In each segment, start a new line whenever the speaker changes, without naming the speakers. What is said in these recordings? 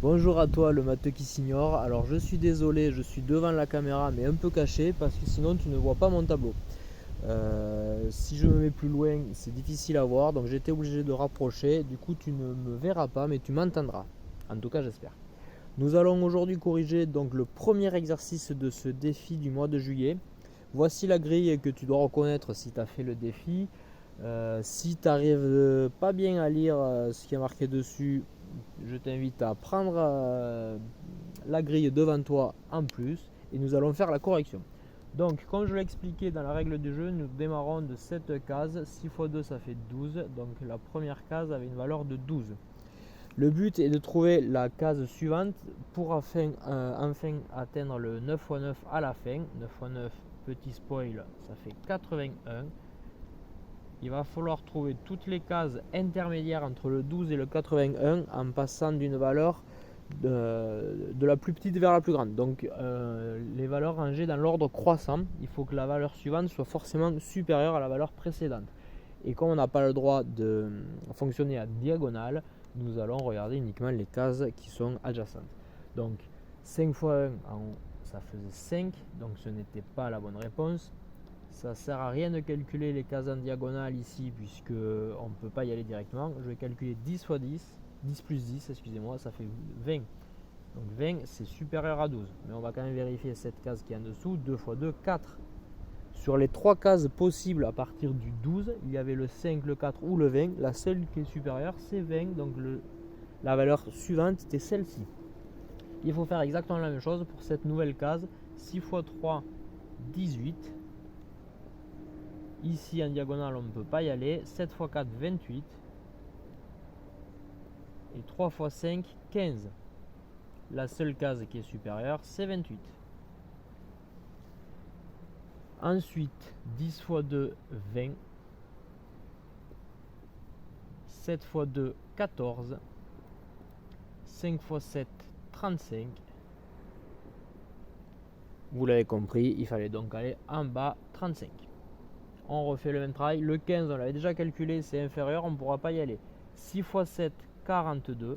Bonjour à toi le matheux qui s'ignore. Alors je suis désolé, je suis devant la caméra mais un peu caché parce que sinon tu ne vois pas mon tableau. Si je me mets plus loin c'est difficile à voir, donc j'étais obligé de rapprocher. Du coup tu ne me verras pas mais tu m'entendras. En tout cas j'espère. Nous allons aujourd'hui corriger donc le premier exercice de ce défi du mois de juillet. Voici la grille que tu dois reconnaître si tu as fait le défi. Si tu n'arrives pas bien à lire ce qui est marqué dessus, je t'invite à prendre la grille devant toi en plus et nous allons faire la correction. Donc comme je l'ai expliqué dans la règle du jeu, nous démarrons de cette case. 6 x 2 ça fait 12, donc la première case avait une valeur de 12. Le but est de trouver la case suivante pour enfin atteindre le 9 x 9 à la fin. 9 x 9, petit spoil, ça fait 81. Il va falloir trouver toutes les cases intermédiaires entre le 12 et le 81 en passant d'une valeur de la plus petite vers la plus grande. Donc les valeurs rangées dans l'ordre croissant, il faut que la valeur suivante soit forcément supérieure à la valeur précédente. Et comme on n'a pas le droit de fonctionner à diagonale, nous allons regarder uniquement les cases qui sont adjacentes. Donc 5 x 1 en haut, ça faisait 5, donc ce n'était pas la bonne réponse. Ça sert à rien de calculer les cases en diagonale ici puisque on ne peut pas y aller directement. Je vais calculer 10 x 10 plus 10, excusez-moi, ça fait 20. Donc 20 c'est supérieur à 12. Mais on va quand même vérifier cette case qui est en dessous. 2 x 2, 4. Sur les 3 cases possibles à partir du 12, il y avait le 5, le 4 ou le 20. La seule qui est supérieure c'est 20, donc la valeur suivante c'était celle-ci. Il faut faire exactement la même chose pour cette nouvelle case. 6 x 3, 18. Ici en diagonale on ne peut pas y aller. 7 x 4, 28. Et 3 x 5, 15. La seule case qui est supérieure c'est 28. Ensuite 10 x 2, 20. 7 x 2, 14. 5 x 7, 35. Vous l'avez compris, il fallait donc aller en bas 35. On refait le même travail. Le 15 on l'avait déjà calculé, c'est inférieur, on ne pourra pas y aller. 6 x 7, 42.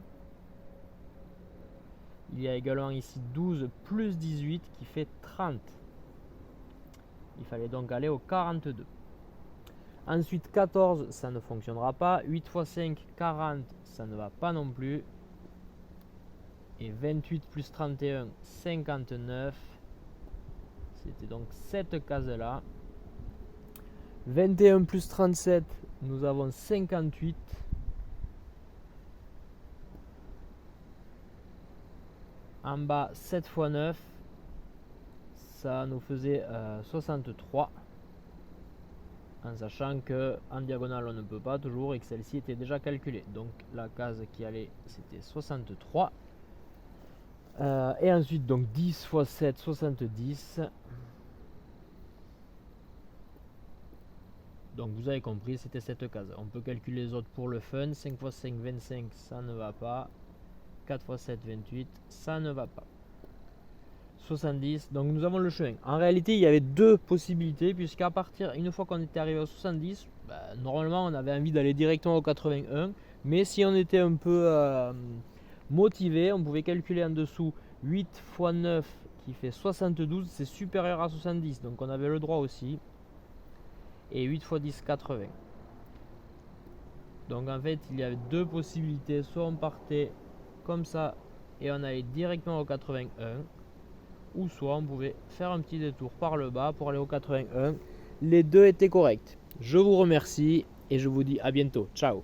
Il y a également ici 12 plus 18 qui fait 30. Il fallait donc aller au 42. Ensuite 14 ça ne fonctionnera pas. 8 x 5, 40, ça ne va pas non plus. Et 28 plus 31, 59. C'était donc cette case là. 21 plus 37, nous avons 58. En bas 7 x 9, ça nous faisait 63. En sachant que en diagonale on ne peut pas toujours et que celle-ci était déjà calculée. Donc la case qui allait c'était 63. Et ensuite donc 10 x 7, 70. Donc vous avez compris, c'était cette case. On peut calculer les autres pour le fun. 5 x 5, 25, ça ne va pas. 4 x 7, 28, ça ne va pas. 70, donc nous avons le chemin. En réalité, il y avait deux possibilités, puisqu'à partir, une fois qu'on était arrivé au 70, normalement on avait envie d'aller directement au 81. Mais si on était un peu motivé, on pouvait calculer en dessous 8 x 9 qui fait 72, c'est supérieur à 70. Donc on avait le droit aussi. Et 8 x 10, 80. Donc en fait, il y avait deux possibilités. Soit on partait comme ça et on allait directement au 81. Ou soit on pouvait faire un petit détour par le bas pour aller au 81. Les deux étaient corrects. Je vous remercie et je vous dis à bientôt. Ciao.